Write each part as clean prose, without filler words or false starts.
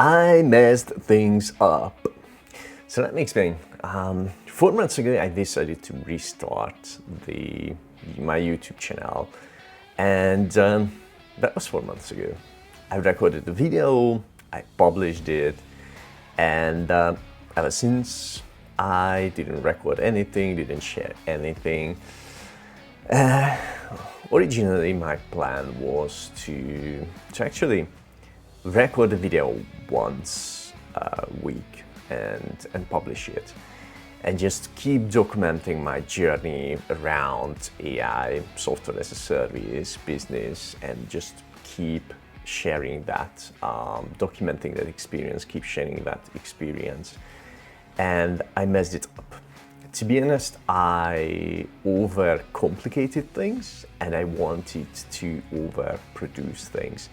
I messed things up. So let me explain. 4 months ago, I decided to restart my YouTube channel, and that was 4 months ago. I recorded the video, I published it, and ever since I didn't record anything, didn't share anything. Originally, my plan was to actually record a video once a week and publish it, and just keep documenting my journey around AI, software as a service, business, and just keep sharing that, documenting that experience, keep sharing that experience. And I messed it up. To be honest, I overcomplicated things and I wanted to overproduce things.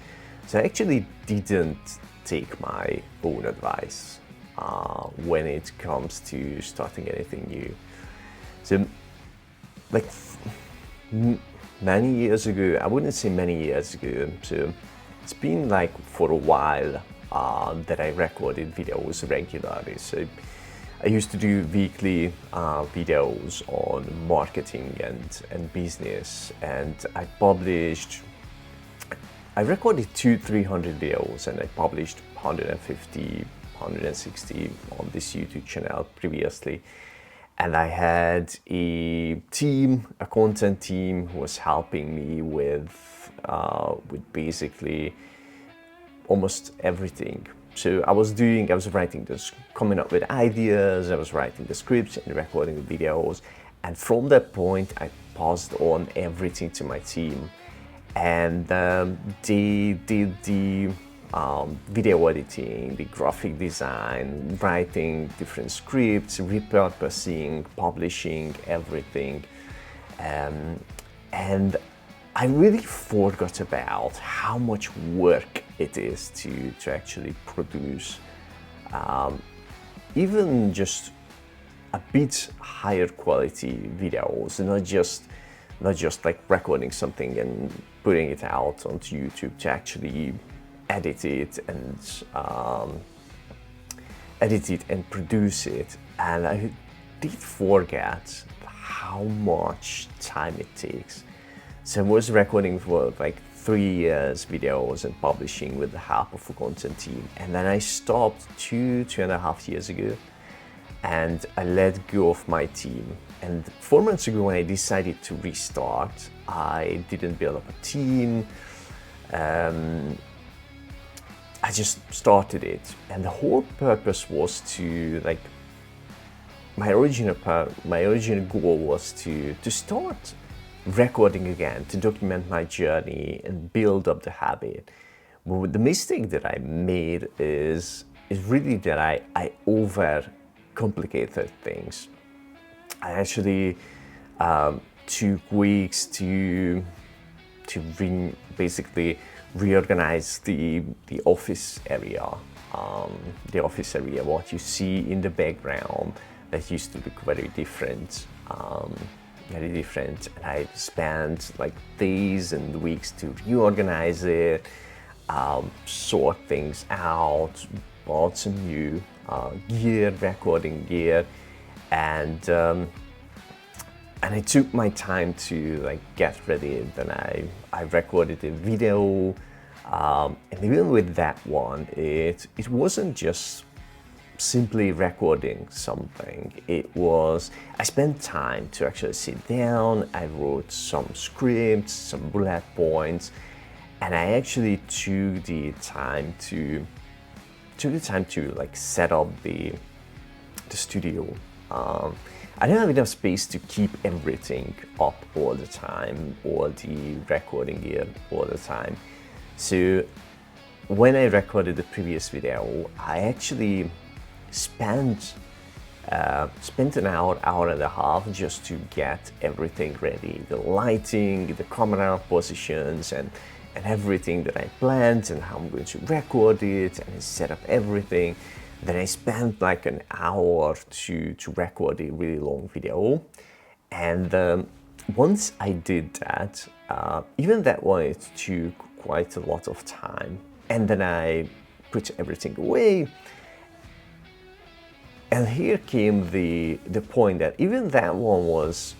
So I actually didn't take my own advice when it comes to starting anything new. So, like many years ago, I wouldn't say many years ago, so it's been like for a while that I recorded videos regularly. So I used to do weekly videos on marketing and business, and I recorded 200-300 videos, and I published 150, 160 on this YouTube channel previously. And I had a team, a content team, who was helping me with basically almost everything. So I was writing this, coming up with ideas, I was writing the scripts and recording the videos. And from that point, I passed on everything to my team. And they did the video editing, the graphic design, writing different scripts, repurposing, publishing, everything. And I really forgot about how much work it is to actually produce even just a bit higher quality videos, not just like recording something and putting it out onto YouTube, to actually edit it and produce it. And I did forget how much time it takes. So I was recording for like 3 years videos and publishing with the help of a content team. And then I stopped 2.5 years ago, and I let go of my team. And 4 months ago, when I decided to restart, I didn't build up a team. I just started it. And the whole purpose was to, like, my original goal was to start recording again, to document my journey and build up the habit. But the mistake that I made is really that I overcomplicated things. I actually took weeks to basically reorganize the office area. What you see in the background that used to look very different. And I spent like days and weeks to reorganize it, sort things out, bought some new recording gear, and I took my time to like get ready. Then I recorded a video, and even with that one, it wasn't just simply recording something. I spent time to actually sit down. I wrote some scripts, some bullet points, and I actually took the time to like set up the studio. I don't have enough space to keep everything up all the time, all the recording gear all the time. So when I recorded the previous video, I actually spent an hour and a half just to get everything ready, the lighting, the camera positions, and everything that I planned, and how I'm going to record it and set up everything. Then I spent like an hour to record a really long video. And once I did that, even that one, it took quite a lot of time. And then I put everything away. And here came the point that even that one was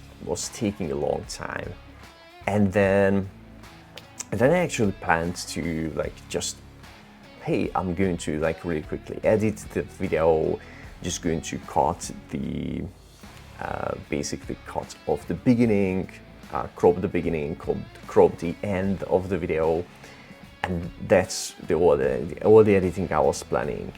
taking a long time. And then I actually planned to like just, hey, I'm going to like really quickly edit the video, just going to cut the basically cut off the beginning, crop the beginning, crop the end of the video, and that's all the editing I was planning.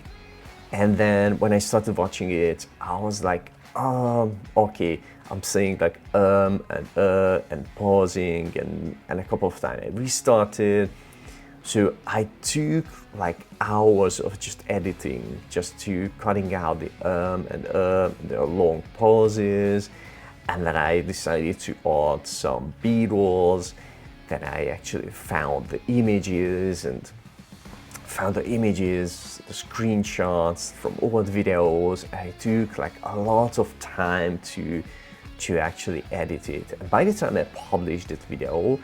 And then when I started watching it, I was like, okay, I'm saying like and pausing and a couple of times I restarted. So I took like hours of just editing, just to cutting out the and the long pauses, and then I decided to add some B-rolls. Then I actually found the images, the screenshots from old videos. I took like a lot of time to actually edit it. And by the time I published that video,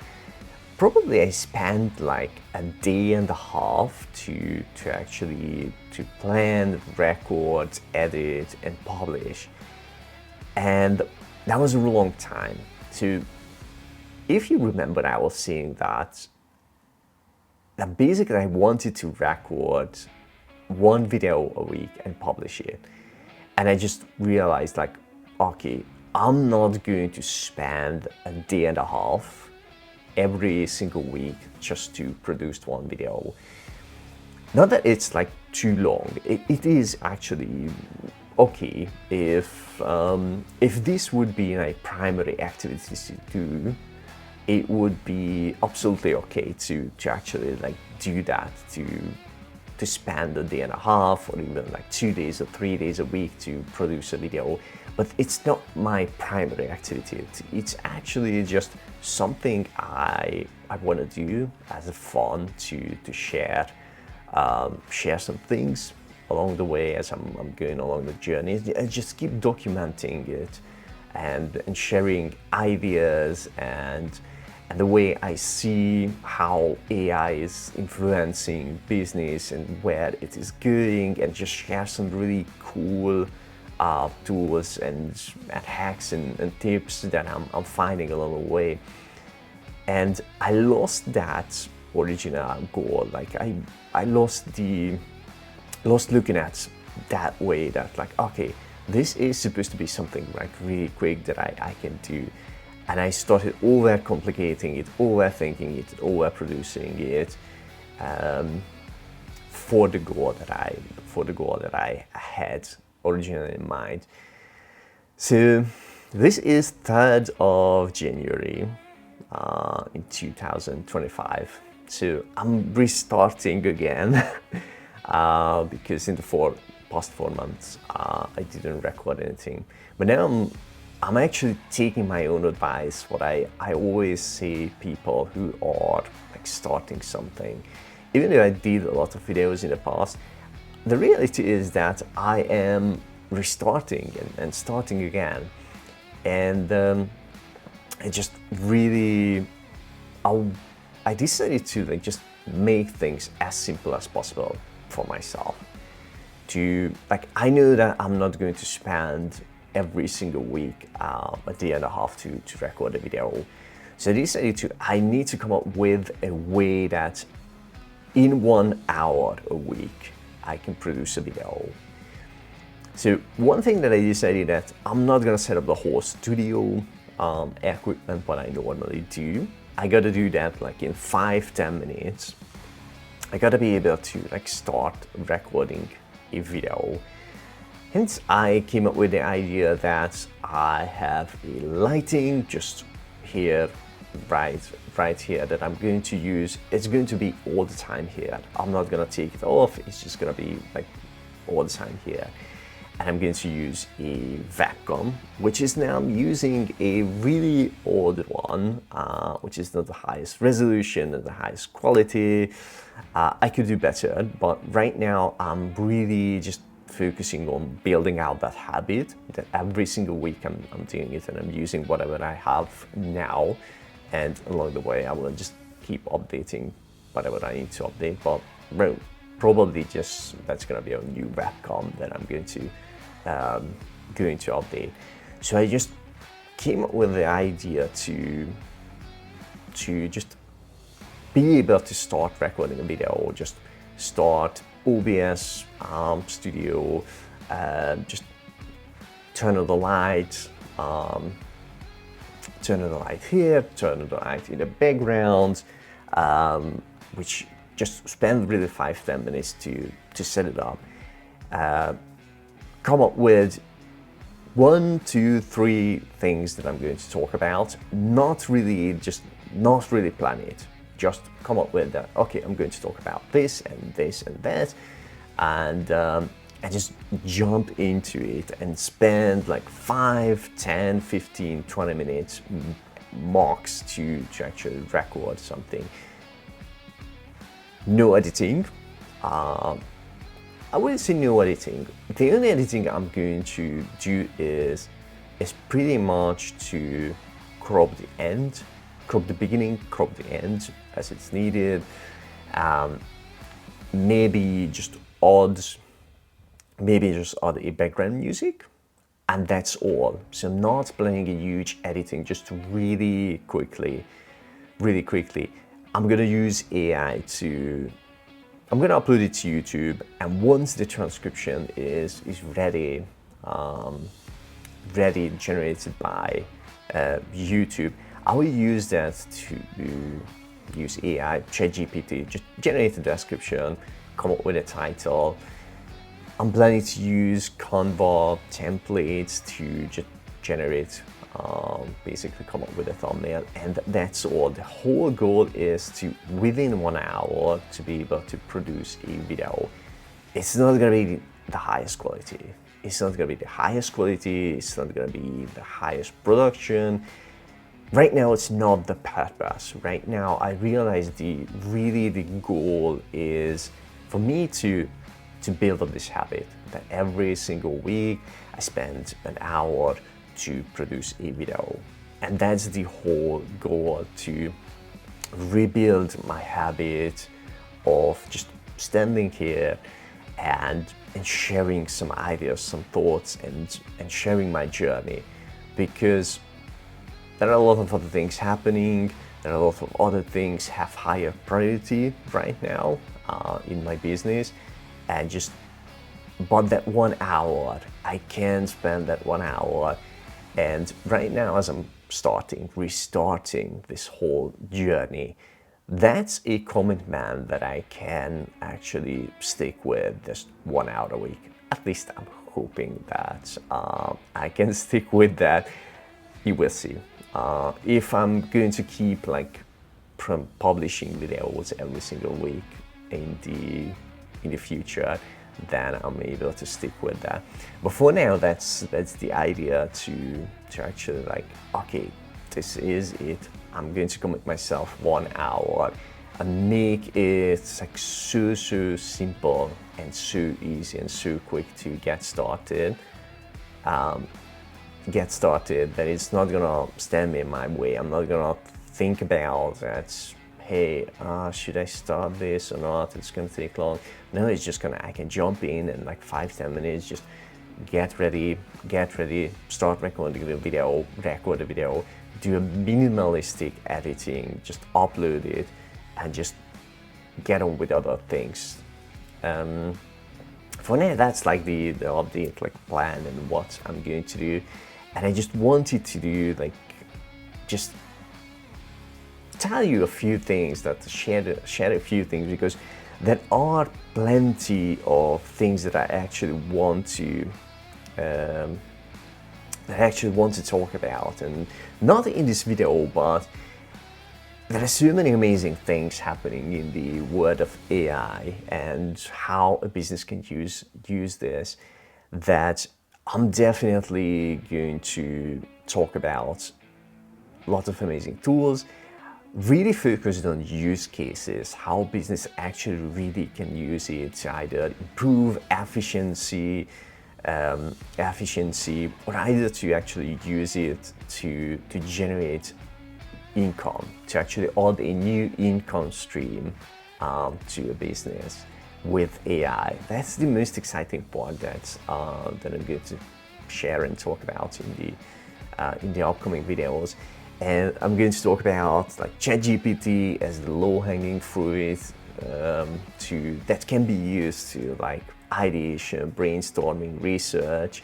probably I spent like a day and a half to actually plan, record, edit, and publish. And that was a long time. So if you remember, I was saying that basically I wanted to record one video a week and publish it. And I just realized like, okay, I'm not going to spend a day and a half every single week just to produce one video. Not that it's like too long. It is actually okay if this would be my primary activities to do. It would be absolutely okay to actually like do that, to spend a day and a half or even like 2 days or 3 days a week to produce a video. But it's not my primary activity. It's actually just something I want to do as a fun to share some things along the way as I'm going along the journey. I just keep documenting it and sharing ideas and the way I see how AI is influencing business and where it is going, and just share some really cool tools and hacks and tips that I'm finding along the way. And I lost that original goal. Like I lost looking at that way, that like, okay, this is supposed to be something like really quick that I can do. And I started overcomplicating it, overthinking it, overproducing it for the goal that I had originally in mind. So this is 3rd of January in 2025. So I'm restarting again because in the past 4 months I didn't record anything. But now I'm actually taking my own advice. What I always say people who are like starting something, even though I did a lot of videos in the past, the reality is that I am restarting and starting again. And I just really, I decided to like just make things as simple as possible for myself. I know that I'm not going to spend every single week a day and a half to record a video. So I decided I need to come up with a way that in 1 hour a week I can produce a video. So one thing that I decided that I'm not gonna set up the whole studio equipment what I normally do. I gotta do that like in 5-10 minutes. I gotta be able to like start recording a video. Hence, I came up with the idea that I have a lighting just here, right here, that I'm going to use. It's going to be all the time here. I'm not gonna take it off. It's just gonna be like all the time here. And I'm going to use a webcam, which is now I'm using a really old one, which is not the highest resolution and the highest quality. I could do better, but right now I'm really just focusing on building out that habit that every single week I'm doing it, and I'm using whatever I have now, and along the way I will just keep updating whatever I need to update. But bro, probably just that's gonna be a new webcam that I'm going to update. So I just came up with the idea to just be able to start recording a video, or just start OBS Studio, just turn on the lights, turn on the light here, turn on the light in the background, which just spend really 5-10 minutes to set it up. Come up with 1, 2, 3 things that I'm going to talk about. Not really plan it. Just come up with that. Okay, I'm going to talk about this and this and that, and just jump into it and spend like 5, 10, 15, 20 minutes max to actually record something. No editing. I wouldn't say no editing. The only editing I'm going to do is pretty much to crop the end, crop the beginning, crop the end as it's needed. Maybe just add a background music, and that's all. So not playing a huge editing, just really quickly. I'm gonna use AI I'm gonna upload it to YouTube, and once the transcription is ready, generated by YouTube, I will use that to use AI, ChatGPT, just generate a description, come up with a title. I'm planning to use Canva templates to just generate, basically come up with a thumbnail, and that's all. The whole goal is to, within 1 hour, to be able to produce a video. It's not gonna be the highest quality. It's not gonna be the highest production. Right now, it's not the purpose. Right now, I realize the goal is for me to build up this habit that every single week I spend an hour to produce a video. And that's the whole goal, to rebuild my habit of just standing here and sharing some ideas, some thoughts, and sharing my journey. Because there are a lot of other things happening, there are a lot of other things have higher priority right now in my business, and but that 1 hour, I can spend that 1 hour. And right now, as I'm restarting this whole journey, that's a commitment that I can actually stick with, just 1 hour a week. At least I'm hoping that I can stick with that. You will see. If I'm going to keep publishing videos every single week in the future, then I'm able to stick with that. But for now, that's the idea, to actually okay, this is it. I'm going to commit myself 1 hour and make it so simple and so easy and so quick to get started. That it's not gonna stand me in my way. I'm not gonna think about that. Hey, should I start this or not? It's gonna take long. No, it's just I can jump in and 5-10 minutes, just get ready, start recording the video, record the video, do a minimalistic editing, just upload it, and just get on with other things. For now, that's the update, plan and what I'm going to do. And I just wanted to do just tell you a few things, share a few things, because there are plenty of things that I actually want to talk about, and not in this video, but there are so many amazing things happening in the world of AI and how a business can use this, that I'm definitely going to talk about. Lots of amazing tools, really focused on use cases, how business actually really can use it to either improve efficiency, or either to actually use it to generate income, to actually add a new income stream to a business. with AI. That's the most exciting part that I'm going to share and talk about in the upcoming videos. And I'm going to talk about like ChatGPT as the low-hanging fruit that can be used to like ideation, brainstorming, research,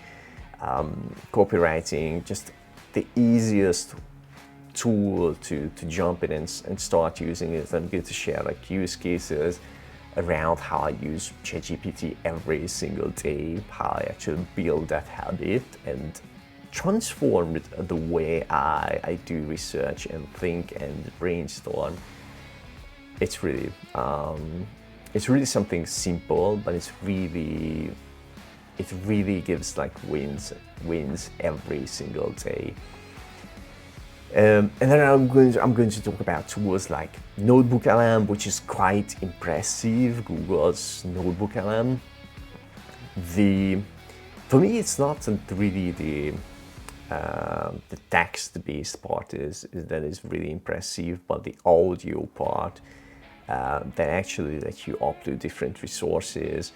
copywriting, just the easiest tool to jump in and start using it. I'm going to share like use cases around how I use ChatGPT every single day, how I actually build that habit and transform the way I do research and think and brainstorm. It's really something simple, but it really gives like wins every single day. And then I'm going to talk about tools like Notebook LM, which is quite impressive. Google's Notebook LM. For me, it's not really the text-based part that is really impressive, but the audio part that actually lets you upload different resources,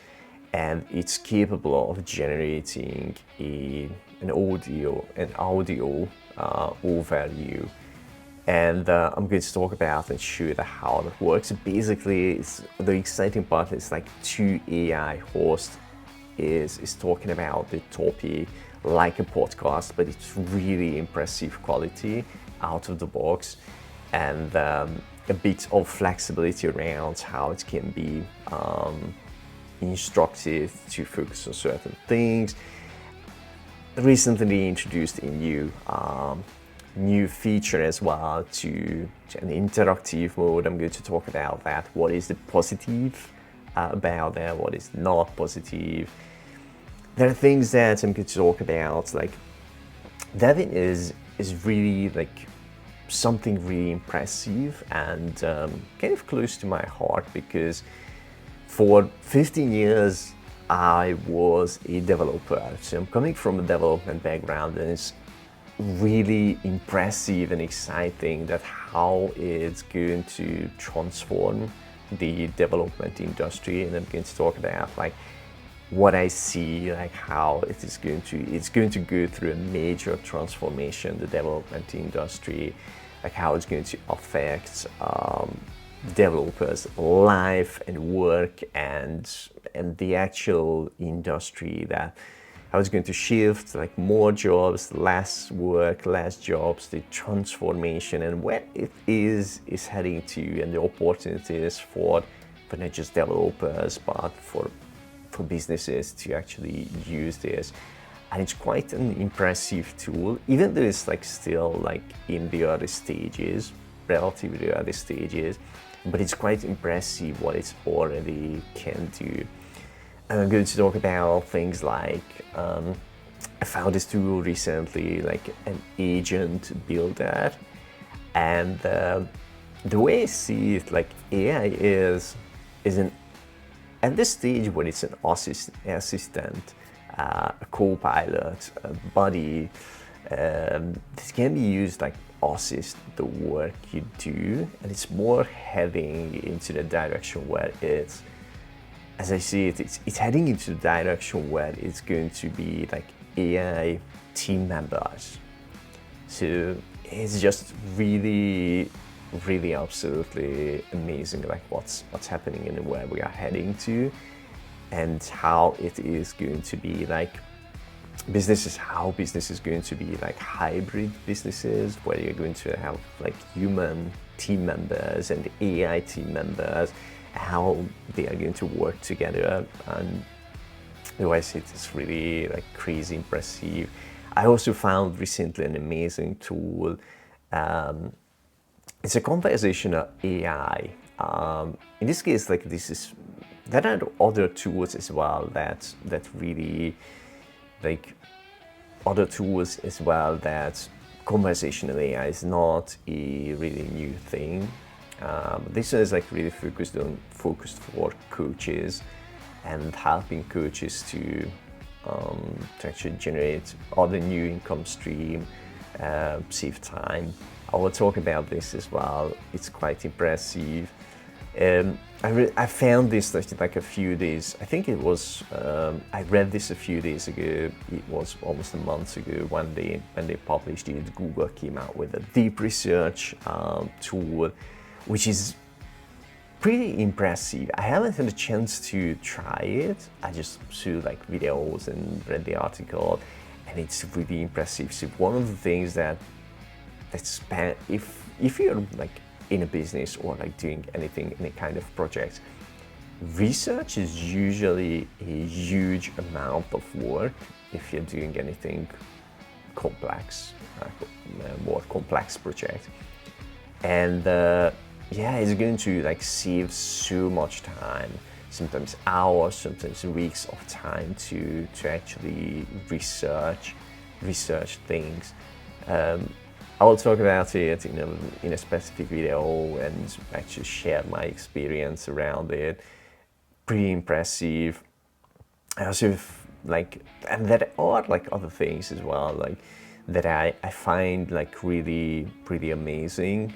and it's capable of generating an audio overview. And I'm going to talk about and show you how that works. Basically, the exciting part is like two AI hosts is talking about the topic like a podcast, but it's really impressive quality out of the box, and a bit of flexibility around how it can be instructive to focus on certain things. Recently introduced a new feature as well to an interactive mode. I'm going to talk about that. What is the positive about that? What is not positive? There are things that I'm going to talk about, like Devin is really like something really impressive and kind of close to my heart, because for 15 years I was a developer. So I'm coming from a development background, and it's really impressive and exciting that how it's going to transform the development industry. And I'm going to talk about like what I see, like how it's going to go through a major transformation, the development industry, like how it's going to affect developers' life and work and the actual industry, that how it's going to shift, like more jobs, less work, less jobs, the transformation, and where it is heading to, and the opportunities for not just developers but for businesses to actually use this. And it's quite an impressive tool, even though it's like still like in the early stages, relatively early stages, but it's quite impressive what it already can do. And I'm going to talk about things like I found this tool recently, like an agent builder, and the way I see it, like AI is at this stage when it's an assistant, a co-pilot, a buddy, this can be used like assist the work you do, and it's more heading into the direction where it's, as I see it, it's heading into the direction where it's going to be like AI team members. So it's just really absolutely amazing, like what's happening and where we are heading to, and how it is going to be like how business is going to be like hybrid businesses, where you're going to have like human team members and AI team members, how they are going to work together. And the way I see it is really like crazy impressive. I also found recently an amazing tool. It's a conversational AI. In this case, like there are other tools as well that really like other tools as well, that conversational AI is not a really new thing. This one is like really focused for coaches and helping coaches to actually generate other new income stream, save time. I will talk about this as well. It's quite impressive. I I found this like a few days. I think it was. I read this a few days ago. It was almost a month ago when they published it. Google came out with a deep research tool, which is pretty impressive. I haven't had a chance to try it. I just saw like videos and read the article, and it's really impressive. So one of the things that's if you're like in a business or like doing anything, any kind of project, research is usually a huge amount of work if you're doing anything complex, more complex project. And yeah, it's going to like save so much time, sometimes hours, sometimes weeks of time to actually research things. I will talk about it in a specific video and actually share my experience around it. Pretty impressive. I also like, and there are like other things as well, like that I find like really pretty amazing.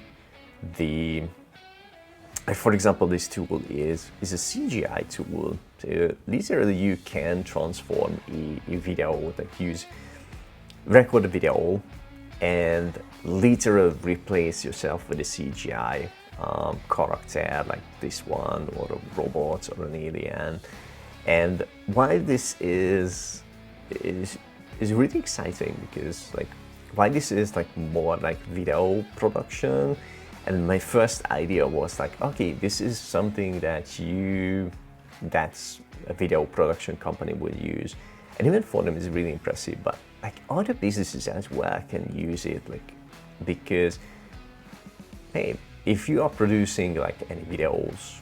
For example, this tool is a CGI tool. So literally, you can transform a video, like record a video, and literally replace yourself with a CGI character like this one, or a robot, or an alien. And why this is really exciting, because like why this is like more like video production. And my first idea was like, okay, this is something that's a video production company would use, and even for them is really impressive. But like other businesses as well can use it, like, because hey, if you are producing like any videos,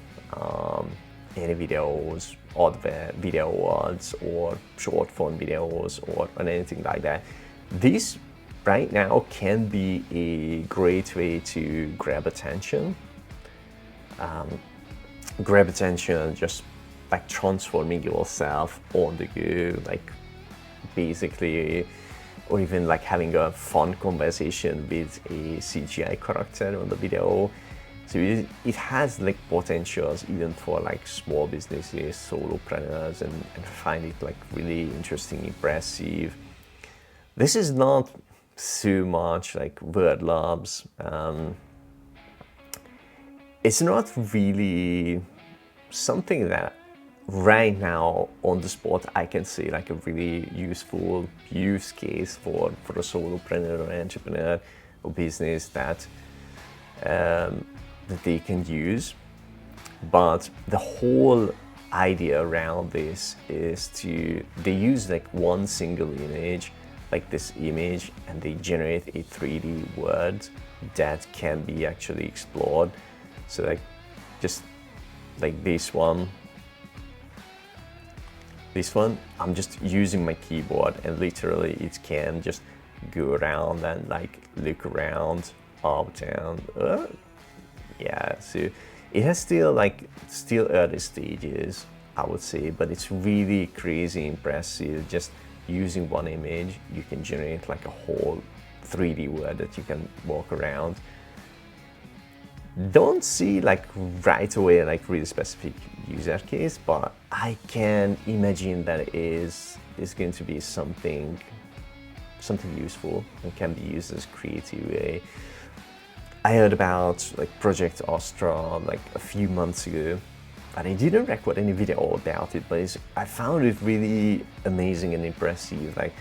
other video ads, or short form videos, or anything like that, these right now can be a great way to grab attention, just like transforming yourself on the go, like basically, or even like having a fun conversation with a CGI character on the video. So it has like potentials even for like small businesses, solopreneurs, and find it like really interesting, impressive. This is not so much like word labs. It's not really something that right now on the spot I can see like a really useful use case for a solopreneur or entrepreneur or business that they can use. But the whole idea around this is they use like one single image, like this image, and they generate a 3D word that can be actually explored. So like just like this one, I'm just using my keyboard, and literally it can just go around and like look around, up, down. Yeah, so it has still early stages, I would say, but it's really crazy impressive. Just using one image, you can generate like a whole 3D world that you can walk around. Don't see like right away like really specific user case, but I can imagine that it is going to be something useful and can be used as a creative way. I heard about like Project Astra like a few months ago, and I didn't record any video about it, but I found it really amazing and impressive, like,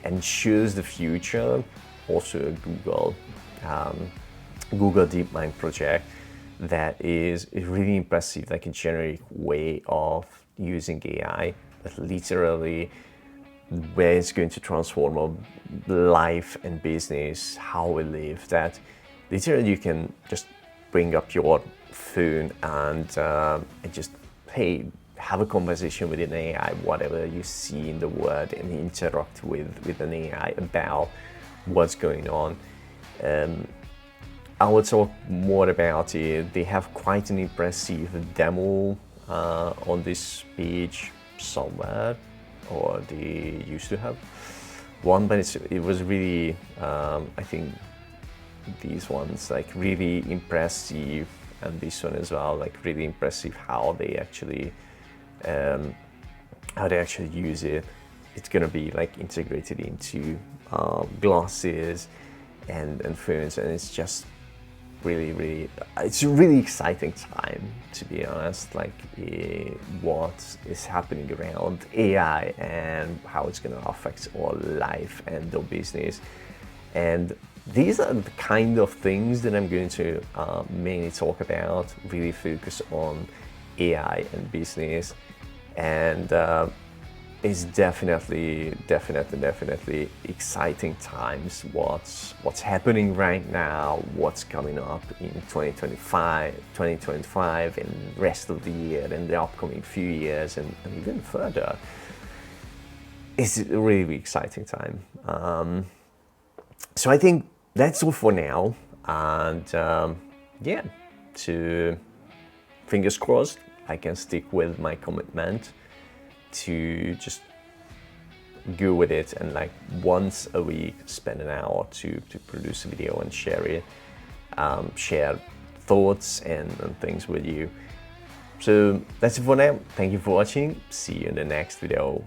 and shows the future. Also a Google DeepMind project that is really impressive, like a generic way of using AI, that literally where it's going to transform our life and business, how we live, that literally you can just bring up your phone and just, hey, have a conversation with an AI, whatever you see in the world, and interact with an AI about what's going on. I will talk more about it. They have quite an impressive demo on this page somewhere, or they used to have one, but it was really, I think these ones like really impressive and this one as well. Like really impressive how they actually use it. It's gonna be like integrated into glasses and phones, and it's just really it's a really exciting time, to be honest. Like what is happening around AI and how it's gonna affect our life and our business. And these are the kind of things that I'm going to mainly talk about, really focus on AI and business. And it's definitely exciting times. What's happening right now, what's coming up in 2025 and rest of the year and the upcoming few years and even further. It's a really exciting time. So I think that's all for now. And yeah, to fingers crossed, I can stick with my commitment to just go with it and like once a week spend an hour to produce a video and share it, share thoughts and things with you. So that's it for now. Thank you for watching. See you in the next video.